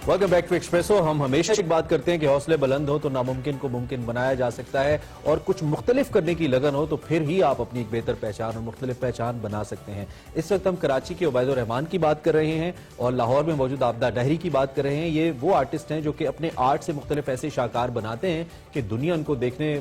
Welcome back to espresso. हम हमेशा एक बात करते हैं कि हौसले बुलंद हो तो नामुमकिन को मुमकिन बनाया जा सकता है, और कुछ मुख्तलिफ करने की लगन हो तो फिर ही आप अपनी एक बेहतर पहचान और मुख्तलिफ पहचान बना सकते हैं। इस वक्त हम कराची के उबैदुर रहमान की बात कर रहे हैं और लाहौर में मौजूद आबिदा डाहरी की बात कर रहे हैं। ये वो आर्टिस्ट हैं जो कि अपने आर्ट से मुख्तलिफ ऐसे शाहकार बनाते हैं कि दुनिया उनको देखने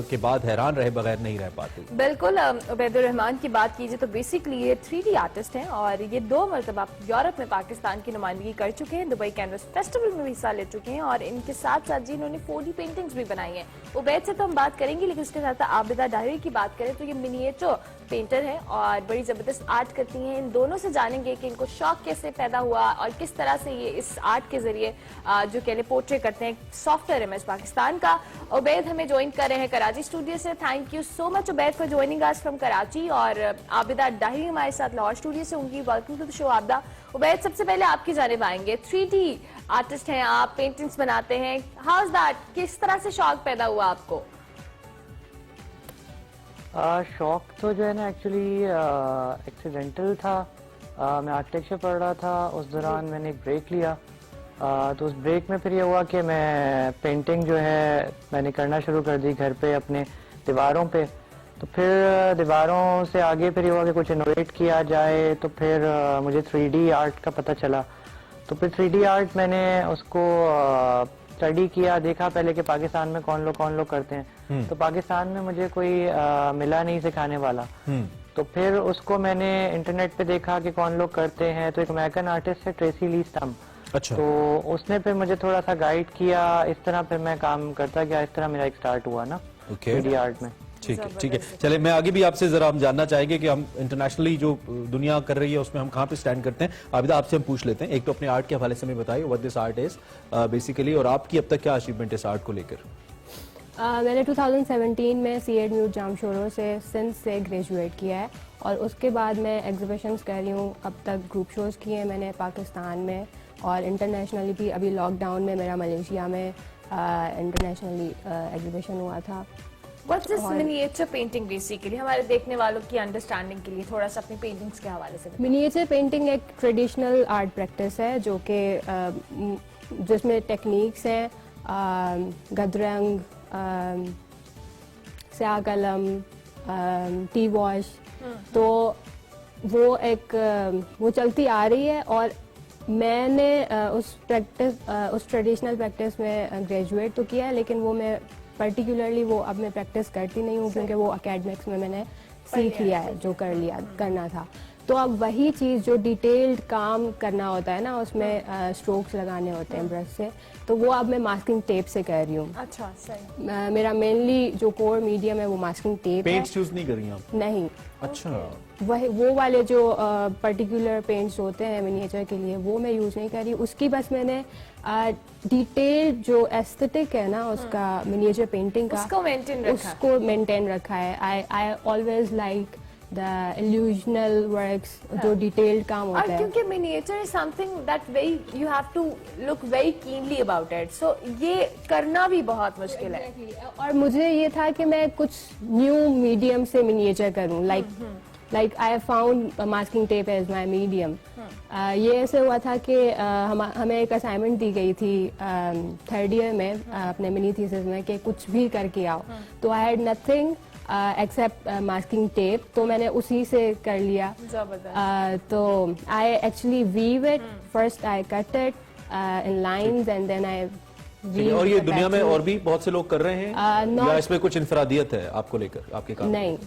के बाद हैरान रहे बगैर नहीं रह पाती। बिल्कुल, उबैदुर रहमान की बात कीजिए तो बेसिकली ये 3D आर्टिस्ट हैं और ये 2 मरतबा यूरोप में पाकिस्तान की नुमाइंदगी कर चुके हैं, दुबई कैनवस फेस्टिवल में भी हिस्सा ले चुके हैं और इनके साथ साथ जी इन्होंने 4D पेंटिंग्स भी बनाई हैं। उबैद से तो हम बात करेंगे, लेकिन उसके साथ आबिदा डाहरी की बात करें तो ये मिनिएचर पेंटर है और बड़ी जबरदस्त आर्ट करती हैं। इन दोनों से जानेंगे कि इनको शौक कैसे पैदा हुआ और किस तरह से ये इस आर्ट के जरिए जो कहले पोर्ट्रे करते हैं सॉफ्टवेयर इमेज पाकिस्तान का। उबैद हमें ज्वाइन कर रहे हैं कराची स्टूडियो से। Thank you so much Ubaid for joining us from Karachi. और आबिदा डाहरी हमारे साथ लाहौर स्टूडियो से होंगी। Welcome to the show Abida. Ubaid, सबसे पहले आपकी जानिब आएंगे। 3D आर्टिस्ट हैं आप, पेंटिंग्स बनाते हैं, हाउ इज दैट? किस तरह से शौक पैदा हुआ आपको? शौक तो जो है ना एक्चुअली एक्सीडेंटल था। मैं आर्किटेक्चर पढ़ रहा था, उस दौरान मैंने एक ब्रेक लिया। तो उस ब्रेक में फिर ये हुआ कि मैं पेंटिंग जो है मैंने करना शुरू कर दी घर पे अपने दीवारों पे। तो फिर दीवारों से आगे फिर ये हुआ कि कुछ इनोवेट किया जाए, तो फिर मुझे 3D आर्ट का पता चला। तो फिर 3D आर्ट मैंने उसको स्टडी किया, देखा पहले कि पाकिस्तान में कौन लोग करते हैं। तो पाकिस्तान में मुझे कोई मिला नहीं सिखाने वाला। तो फिर उसको मैंने इंटरनेट पे देखा कि कौन लोग करते हैं। तो एक अमेरिकन आर्टिस्ट है ट्रेसी ली स्टम्प। अच्छा। तो उसने फिर मुझे थोड़ा सा गाइड किया, इस तरह फिर मैं काम करता गया। इस तरह मेरा एक स्टार्ट हुआ ना 3D आर्ट में। ठीक है। चले, मैं आगे भी आपसे जरा हम जानना चाहेंगे कि हम इंटरनेशनली जो दुनिया कर रही है उसमें हम कहाँ पे स्टैंड करते हैं। आबिदा, आपसे हम पूछ लेते हैं, एक तो अपने आर्ट के हवाले से हमें बताइए what this art is basically, और आपकी अब तक क्या अचीवमेंट है इस आर्ट को लेकर? मैंने 2017 में C.Ed म्यूट जामशोरो से सिंध से ग्रेजुएट किया है और उसके बाद मैं एग्जीबिशंस कर रही हूँ। अब तक ग्रुप शोज़ किए हैं मैंने पाकिस्तान में और इंटरनेशनली भी। अभी लॉकडाउन में मेरा मलेशिया में इंटरनेशनली एग्जीबिशन हुआ था। What's this miniature painting basically? हमारे देखने वालों की अंडरस्टैंडिंग के लिए थोड़ा सा अपनी पेंटिंग्स के हवाले से बताइए। मिनिएचर पेंटिंग एक ट्रेडिशनल आर्ट प्रैक्टिस है जो कि जिसमें टेक्निक्स हैं गदरंग, स्याह कलम, टी वॉश। तो वो वो चलती आ रही है और मैंने उस ट्रेडिशनल प्रैक्टिस में ग्रेजुएट तो किया है, लेकिन वो मैं पर्टिकुलरली वो अब मैं प्रैक्टिस करती नहीं हूँ क्योंकि वो एकेडमिक्स में मैंने सीख लिया है जो करना था। तो अब वही चीज़ जो डिटेल्ड काम करना होता है ना, उसमें स्ट्रोक्स लगाने होते हैं ब्रश से, तो वो अब मैं मास्किंग टेप से कर रही हूँ। अच्छा, सही। मेरा मेनली जो कोर मीडियम है वो मास्किंग टेप है। पेंट्स यूज नहीं कर रही आप? नहीं। अच्छा। वही वो वाले जो पर्टिकुलर पेंट्स होते हैं मिनिएचर के लिए वो मैं यूज़ नहीं कर रही। उसकी बस मैंने डिटेल जो एस्थेटिक है ना उसका मिनिएचर पेंटिंग का उसको मेंटेन रखा है। I always like the illusional works, जो डिटेल्ड काम होता है। क्योंकि miniature is something that you have to look very keenly about it, so ये करना भी बहुत मुश्किल है। और मुझे ये था कि मैं कुछ न्यू मीडियम से मिनिएचर करूं, like I have found masking tape as my medium। ये ऐसे हुआ था कि हमें एक असाइनमेंट दी गई थी 3rd ईयर में अपने मिनी थीसिस में कि कुछ भी करके आओ। तो I had nothing except masking tape, तो मैंने उसी से कर लिया। तो I actually weave it first, I cut it in lines and then I weave. और ये दुनिया में और भी बहुत से लोग कर रहे हैं या इसमें कुछ इनफरादियत है आपको लेकर, आपके काम? नहीं,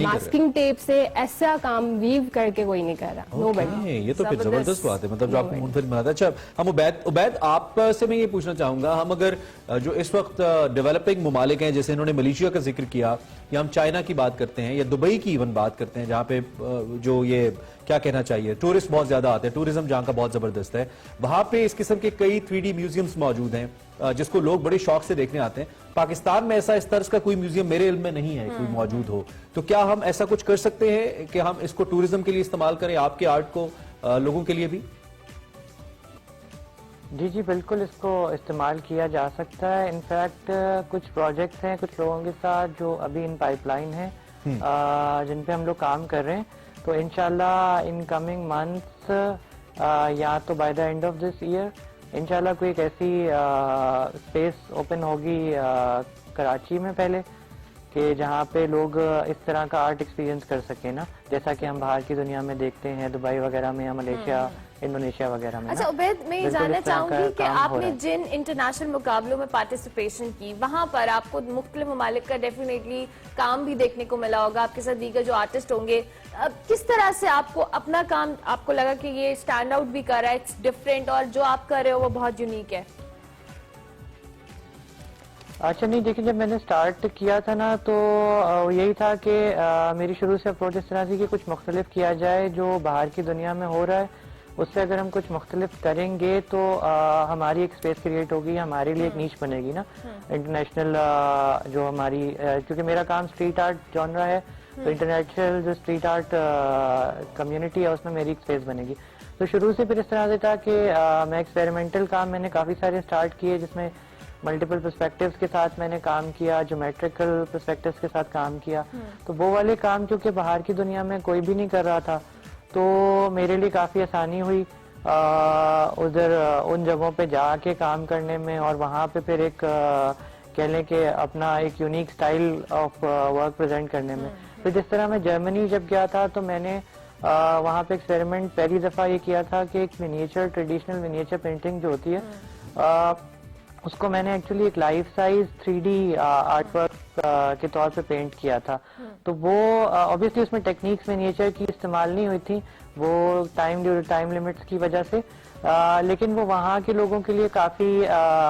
मास्किंग टेप से ऐसा काम वीव करके कोई नहीं कर रहा। नोबडी। ये तो फिर जबरदस्त बात है, मतलब जो आपको मुनफरिद बनाता है। अच्छा, हम उबैद आप से मैं ये पूछना चाहूंगा, हम अगर जो इस वक्त डेवलपिंग ममालिक हैं, जैसे इन्होंने मलेशिया का जिक्र किया, या हम चाइना की बात करते हैं या दुबई की इवन बात करते हैं, जहाँ पे जो ये क्या कहना चाहिए टूरिस्ट बहुत ज्यादा आते हैं, टूरिज्म जहाँ का बहुत जबरदस्त है, वहां पे इस किस्म के कई 3D म्यूजियम्स मौजूद हैं जिसको लोग बड़े शौक से देखने आते हैं। पाकिस्तान में ऐसा इस तर्ज का कोई म्यूजियम मेरे इल्म में नहीं है कोई मौजूद हो, तो क्या हम ऐसा कुछ कर सकते हैं कि हम इसको टूरिज्म के लिए इस्तेमाल करें, आपके आर्ट को लोगों के लिए भी? जी बिल्कुल, इसको इस्तेमाल किया जा सकता है। इनफैक्ट कुछ प्रोजेक्ट्स हैं कुछ लोगों के साथ जो अभी इन पाइपलाइन है जिन पे हम लोग काम कर रहे हैं। तो इंशाल्लाह इन कमिंग मंथ्स या तो by the end of this year انشاءاللہ کوئی ایک ایسی اسپیس اوپن ہوگی کراچی میں پہلے کہ جہاں پہ لوگ اس طرح کا آرٹ ایکسپیرینس کر سکیں نا, جیسا کہ ہم باہر کی دنیا میں دیکھتے ہیں دبئی وغیرہ میں یا ملیشیا انڈونیشیا وغیرہ میں. اچھا عبید, میں یہ جاننا چاہوں گی کہ آپ نے جن انٹرنیشنل مقابلوں میں پارٹیسپیشن کی وہاں پر آپ کو مختلف ممالک کا ڈیفینیٹلی کام بھی دیکھنے کو ملا ہوگا, آپ کے ساتھ دیگر جو آرٹسٹ ہوں گے, کس طرح سے آپ کو اپنا کام آپ کو لگا کہ یہ اسٹینڈ آؤٹ بھی کر رہا ہے, اٹس ڈفرینٹ, اور جو آپ کر رہے ہو وہ بہت یونیک ہے؟ اچھا نہیں دیکھیں, جب میں نے سٹارٹ کیا تھا نا تو یہی تھا کہ میری شروع سے اپروچ اس طرح تھی کہ کچھ مختلف کیا جائے جو باہر کی دنیا میں ہو رہا ہے, اس سے اگر ہم کچھ مختلف کریں گے تو ہماری ایک اسپیس کریٹ ہوگی, ہمارے لیے ایک نیچ بنے گی نا انٹرنیشنل جو ہماری, کیونکہ میرا کام اسٹریٹ آرٹ جانرا ہے تو انٹرنیشنل جو اسٹریٹ آرٹ کمیونٹی ہے اس میں میری ایک اسپیس بنے گی. تو شروع سے پھر اس طرح سے تھا کہ میں ایکسپیریمنٹل کام میں نے کافی سارے اسٹارٹ کیے جس میں ملٹیپل پرسپیکٹیوز کے ساتھ میں نے کام کیا, جیومیٹریکل پرسپیکٹیوز کے ساتھ کام کیا. تو وہ والے کام کیونکہ باہر کی دنیا میں کوئی بھی نہیں کر رہا تھا تو میرے لیے کافی آسانی ہوئی ادھر ان جگہوں پہ جا کے کام کرنے میں, اور وہاں پہ پھر ایک کہہ لیں کہ اپنا ایک unique style of work present کرنے میں. تو جس طرح میں جرمنی جب گیا تھا تو میں نے وہاں پہ ایکسپیریمنٹ پہلی دفعہ یہ کیا تھا کہ ایک منیچر, ٹریڈیشنل منیچر پینٹنگ جو ہوتی ہے اس کو میں نے ایکچولی ایک life size 3D art work کے طور پہ پینٹ کیا تھا. تو وہ obviously اس میں ٹیکنیکس منیچر کی استعمال نہیں ہوئی تھی, وہ ٹائم لمٹس کی وجہ سے, لیکن وہ وہاں کے لوگوں کے لیے کافی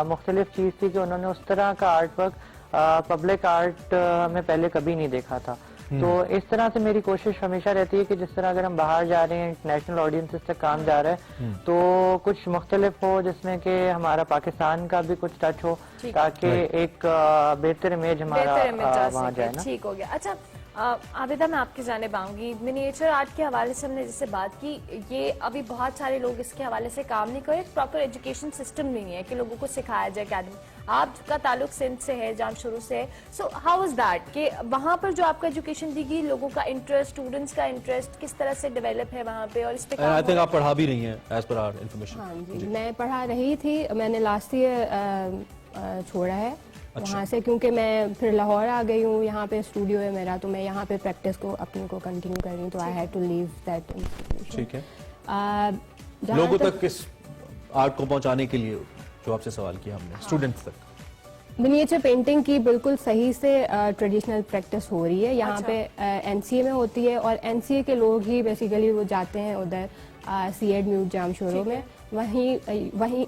مختلف چیز تھی کہ انہوں نے اس طرح کا آرٹ ورک پبلک آرٹ میں پہلے کبھی نہیں دیکھا تھا. تو اس طرح سے میری کوشش ہمیشہ رہتی ہے کہ جس طرح اگر ہم باہر جا رہے ہیں, انٹرنیشنل آڈینسز تک کام جا رہا ہے, تو کچھ مختلف ہو جس میں کہ ہمارا پاکستان کا بھی کچھ ٹچ ہو تاکہ ایک بہتر امیج ہمارا وہاں جائے نا. ٹھیک ہو گیا. اچھا عابدہ, میں آپ کی جانب آؤں گی. منیچر آرٹ کے حوالے سے ہم نے جس سے بات کی, یہ ابھی بہت سارے لوگ اس کے حوالے سے کام نہیں کرے, پراپر ایجوکیشن سسٹم نہیں ہے کہ لوگوں کو سکھایا جائے اکیڈمی. آپ کا تعلق سندھ سے ہے, جام شروع سے ہے, سو ہاؤ از دیٹ کہ وہاں پر جو آپ کا ایجوکیشن دی گئی, لوگوں کا انٹرسٹ, اسٹوڈنٹس کا انٹرسٹ کس طرح سے ڈیولپ ہے وہاں پہ, اور اس پہ آئی تھنک آپ پڑھا بھی رہی ہیں ایز پر آر انفارمیشن. ہاں جی, میں پڑھا رہی تھی, میں نے لاسٹ ایئر چھوڑا ہے وہاں سے کیونکہ میں پھر لاہور آ گئی ہوں, یہاں پہ اسٹوڈیو ہے میرا, تو میں یہاں پہ پریکٹس کو اپنی کو کنٹینیو کر رہی ہوں, تو I had to leave that. ٹھیک ہے, لوگوں تک کس آرٹ کو پہنچانے کے لیے جو آپ سے سوال کیا ہم نے, اسٹوڈنٹس تک منیچر پینٹنگ کی بالکل صحیح سے ٹریڈیشنل پریکٹس ہو رہی ہے یہاں پہ. این سی اے میں ہوتی ہے, اور این سی اے کے لوگ ہی بیسیکلی وہ جاتے ہیں ادھر سی ایڈ میوٹ جام شورو میں,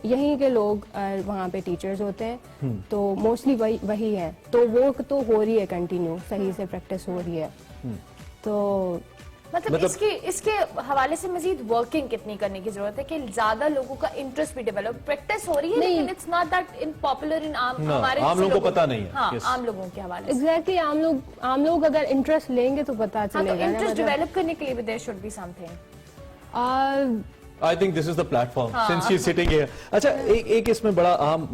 یہیں کے لوگ وہاں پہ ٹیچرز ہوتے ہیں, تو موسٹلی وہی ہے. تو وہ تو ہو رہی ہے کنٹینیو, صحیح سے پریکٹس ہو رہی ہے. تو مطلب اس کے حوالے سے مزید ورکنگ کتنی کرنے کی ضرورت ہے کہ زیادہ لوگوں کا انٹرسٹ بھی ڈیولپ, پریکٹس ہو رہی ہے لیکن it's not that in popular in ہمارے عام لوگوں کو پتہ نہیں ہے. ہاں, عام لوگوں کے حوالے سے ایگزیکٹلی عام لوگ اگر انٹرسٹ لیں گے تو پتہ چلے گا. انٹرسٹ ڈیولپ کرنے کے لیے بھی there should be something. I think this is the platform since she is sitting here. اچھا ایک اس میں بڑا اہم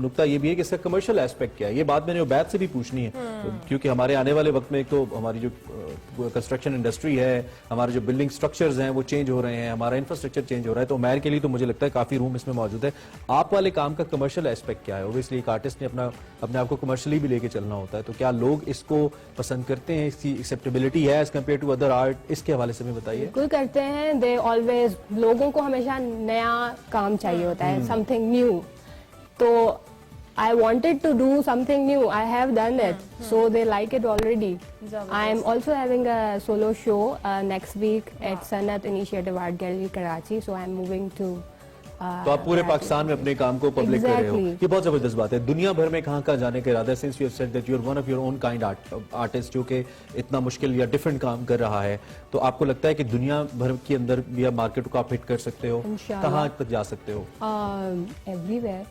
نقطہ یہ بھی ہے کہ اس کا کمرشل ایسپیکٹ کیا ہے. یہ بات میں نے عبید سے بھی پوچھنی ہے کیونکہ ہمارے آنے والے وقت میں ایک تو ہماری جو کنسٹرکشن انڈسٹری ہے, ہمارے جو بلڈنگ سٹرکچرز ہیں وہ چینج ہو رہے ہیں, ہمارا انفراسٹرکچر چینج ہو رہا ہے, تو عمیر کے لیے تو مجھے لگتا ہے کافی روم اس میں موجود ہے. آپ والے کام کا کمرشل ایسپیکٹ کیا ہے؟ اوبویسلی ایک آرٹسٹ نے اپنے آپ کو کمرشلی بھی لے کے چلنا ہوتا ہے, تو کیا لوگ اس کو پسند کرتے ہیں, اس کی ایکسیپٹیبلٹی ہے as compared to other art, اس کے حوالے سے بھی بتائیے. بالکل کرتے ہیں, دے آلویز, لوگوں کو ہمیشہ نیا کام چاہیے ہوتا ہے, سم تھنگ نیو. تو I wanted to do something new. I have done it, so they like it already. I am also having a solo show next week at Sanat Initiative Art Gallery Karachi. So I am moving to. تو آپ پورے پاکستان میں اپنے کام کو public کر رہے ہو, یہ بہت زبردست بات ہے. دنیا بھر میں کہاں کہاں جانے کا ارادہ ہے, since you have said that you are one of your own kind artist جو کہ اتنا مشکل یا ڈفرینٹ کام کر رہا ہے, تو آپ کو لگتا ہے کہ دنیا بھر کے اندر بھی آپ مارکیٹ کو آپ ہٹ کر سکتے ہو, کہاں تک جا سکتے ہو؟ Everywhere.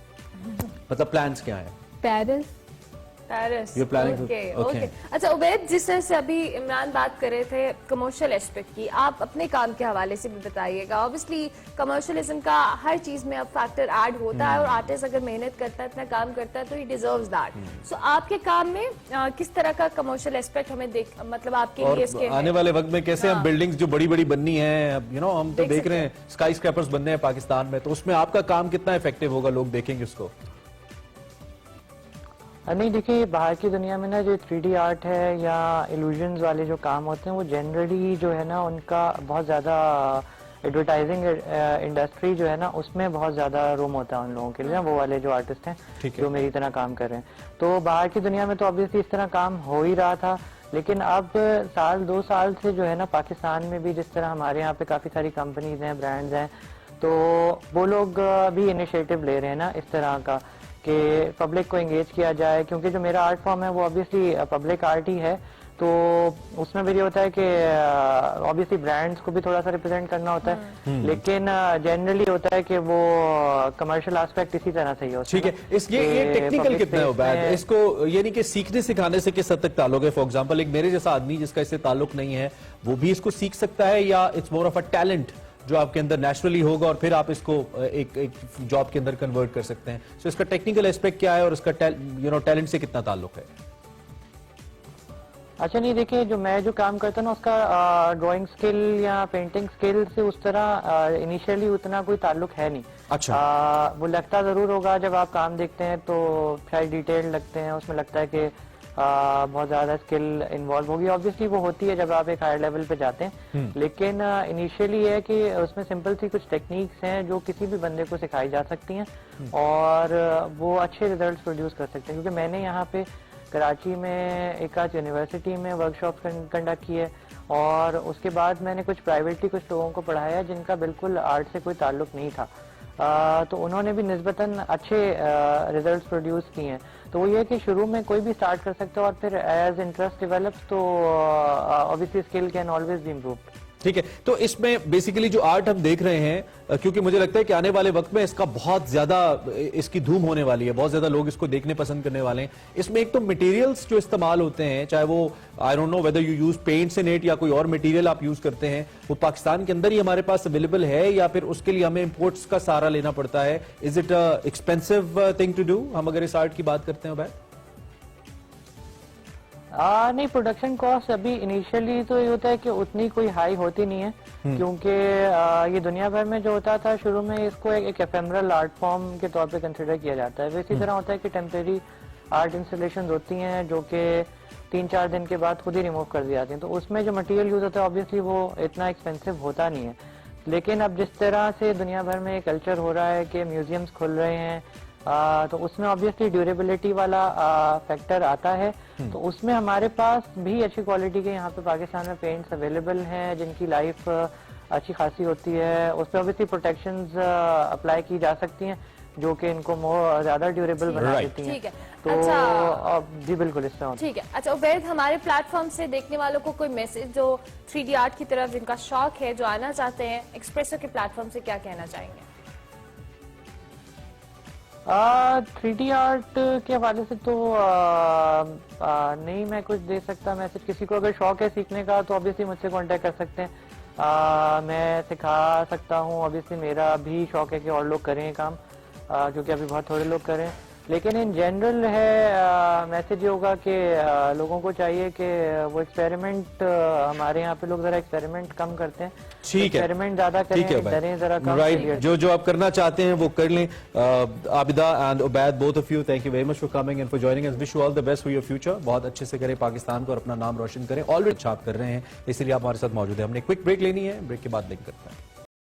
مطلب پلانس کیا ہیں؟ Paris, Paris You're planning to- okay okay. Okay अच्छा उबैद, जिस तरह से अभी इमरान बात कर रहे थे कमर्शियल एस्पेक्ट की, आप अपने काम के हवाले से भी बताइएगा। ऑब्वियसली कमर्शियलिज्म का हर चीज में अब फैक्टर ऐड होता है और आर्टिस्ट अगर मेहनत करता है, इतना काम करता है तो ही डिजर्व्स दैट। सो आपके काम में किस तरह का कमर्शियल एस्पेक्ट हमें मतलब आपके और लिए इसके आने वाले वक्त में कैसे हम बिल्डिंग्स जो बड़ी बड़ी बननी है, यू नो हम तो देख रहे हैं स्काई स्क्रैपर्स बनने हैं पाकिस्तान में, तो उसमें आपका काम कितना इफेक्टिव होगा, लोग देखेंगे उसको? नहीं देखिए, बाहर की दुनिया में ना जो 3D आर्ट है या इल्यूजन्स वाले जो काम होते हैं वो जनरली जो है ना उनका बहुत ज़्यादा एडवर्टाइजिंग इंडस्ट्री जो है ना उसमें बहुत ज़्यादा रूम होता है उन लोगों के लिए, वो वाले जो आर्टिस्ट हैं जो मेरी तरह काम कर रहे हैं। तो बाहर की दुनिया में तो ऑब्वियसली इस तरह काम हो ही रहा था, लेकिन अब साल 2 साल से जो है ना पाकिस्तान में भी जिस तरह हमारे यहाँ पे काफ़ी सारी कंपनीज हैं, ब्रांड्स हैं, तो वो लोग भी इनिशिएटिव ले रहे हैं ना इस तरह का कि पब्लिक को एंगेज किया जाए, क्योंकि जो मेरा आर्ट फॉर्म है वो ऑब्वियसली पब्लिक आर्ट ही है, तो उसमें भी ये होता है कि ऑब्वियसली ब्रांड्स को भी थोड़ा सा रिप्रेजेंट करना होता है, लेकिन जनरली होता है कि वो कमर्शियल एस्पेक्ट इसी तरह से ही होता है। ठीक है, इस ये टेक्निकल कितना है उबैद? इसको यानी कि सीखने सिखाने से किस हद तक ताल्लुक है? फॉर एग्जांपल एक मेरे जैसा आदमी जिसका इससे ताल्लुक नहीं है, वो भी इसको सीख सकता है, या it's more of a talent जो आपके अंदर नेचुरली होगा और फिर आप इसको एक जॉब के अंदर कन्वर्ट कर सकते हैं? सो इसका टेक्निकल एस्पेक्ट क्या है और इसका टैलेंट से कितना ताल्लुक है? अच्छा नहीं देखिए, जो मैं जो काम करता हूँ ना उसका ड्राइंग स्किल या पेंटिंग स्किल से उस तरह इनिशियली उतना कोई ताल्लुक है नहीं। अच्छा। वो लगता जरूर होगा जब आप काम देखते हैं तो शायद डिटेल लगते हैं, उसमें लगता है कि बहुत ज्यादा स्किल इन्वॉल्व होगी, ऑब्वियसली वो होती है जब आप एक हायर लेवल पे जाते हैं, लेकिन इनिशियली है कि उसमें सिंपल सी कुछ टेक्निक्स हैं जो किसी भी बंदे को सिखाई जा सकती हैं और वो अच्छे रिजल्ट्स प्रोड्यूस कर सकते हैं। क्योंकि मैंने यहाँ पे कराची में एक आध यूनिवर्सिटी में वर्कशॉप कंडक्ट की है और उसके बाद मैंने कुछ प्राइवेटली कुछ लोगों को पढ़ाया जिनका बिल्कुल आर्ट से कोई ताल्लुक नहीं था, तो उन्होंने भी निस्बतन अच्छे रिजल्ट्स प्रोड्यूस किए हैं। तो वो ये है कि शुरू में कोई भी स्टार्ट कर सकता है और फिर एज इंटरेस्ट डेवलप्स तो obviously skill can always be improved. ठीक है, तो इसमें बेसिकली जो आर्ट हम देख रहे हैं, क्योंकि मुझे लगता है कि आने वाले वक्त में इसका बहुत ज्यादा इसकी धूम होने वाली है, बहुत ज्यादा लोग इसको देखने पसंद करने वाले हैं। इसमें एक तो मटेरियल्स जो इस्तेमाल होते हैं, चाहे वो I don't know whether you use paints in it या कोई और मटेरियल आप यूज करते हैं, वो पाकिस्तान के अंदर ही हमारे पास अवेलेबल है या फिर उसके लिए हमें इंपोर्ट्स का सहारा लेना पड़ता है? Is it expensive thing to do हम अगर इस आर्ट की बात करते हैं? नहीं, प्रोडक्शन कॉस्ट अभी इनिशियली तो ये होता है कि उतनी कोई हाई होती नहीं है, क्योंकि ये दुनिया भर में जो होता था शुरू में इसको एक एफेमरल आर्ट फॉर्म के तौर पे कंसिडर किया जाता है। इसी तरह होता है कि टेम्परेरी आर्ट इंस्टॉलेशन होती हैं जो कि 3-4 दिन के बाद खुद ही रिमूव कर दी जाती हैं, तो उसमें जो मटेरियल यूज होता है ऑब्वियसली वो इतना एक्सपेंसिव होता नहीं है। लेकिन अब जिस तरह से दुनिया भर में कल्चर हो रहा है कि म्यूजियम्स खुल रहे हैं, तो उसमें ऑब्वियसली ड्यूरेबिलिटी वाला फैक्टर आता है, तो उसमें हमारे पास भी अच्छी क्वालिटी के यहाँ पे पाकिस्तान में पेंट्स अवेलेबल हैं जिनकी लाइफ अच्छी खासी होती है। उस पर ऑब्वियसली प्रोटेक्शंस अप्लाई की जा सकती हैं जो कि इनको ज्यादा ड्यूरेबल बना देती हैं। ठीक है, तो अच्छा जी बिल्कुल इस तरह। ठीक है, अच्छा उबैद, हमारे प्लेटफॉर्म से देखने वालों को कोई मैसेज जो 3D आर्ट की तरफ जिनका शौक है, जो आना चाहते हैं, एक्सप्रेसो के प्लेटफॉर्म से क्या कहना चाहेंगे? 3D आर्ट के हवाले से तो नहीं मैं कुछ दे सकता मैसेज। किसी को अगर शौक है सीखने का तो ऑब्वियसली मुझसे कांटेक्ट कर सकते हैं, मैं सिखा सकता हूँ। ऑब्वियसली मेरा भी शौक है कि और लोग करें काम, क्योंकि अभी बहुत थोड़े लोग करें, लेकिन इन जनरल है मैसेज ये होगा कि लोगों को चाहिए कि वो एक्सपेरिमेंट, हमारे यहाँ पे लोग जरा एक्सपेरिमेंट कम करते हैं, ठीक है, एक्सपेरिमेंट ज्यादा करें, डरें जरा कम। राइट, जो आप करना चाहते हैं वो कर लें। Abida and Ubaid, both of you, thank you very much for coming and for joining us. Wish you all the best for your future. बहुत अच्छे से करें पाकिस्तान को और अपना नाम रोशन करें। ऑलरेडी आप कर रहे हैं, इसलिए आप हमारे साथ मौजूद हैं। हमने क्विक ब्रेक लेनी है, ब्रेक के बाद लिंक करते हैं।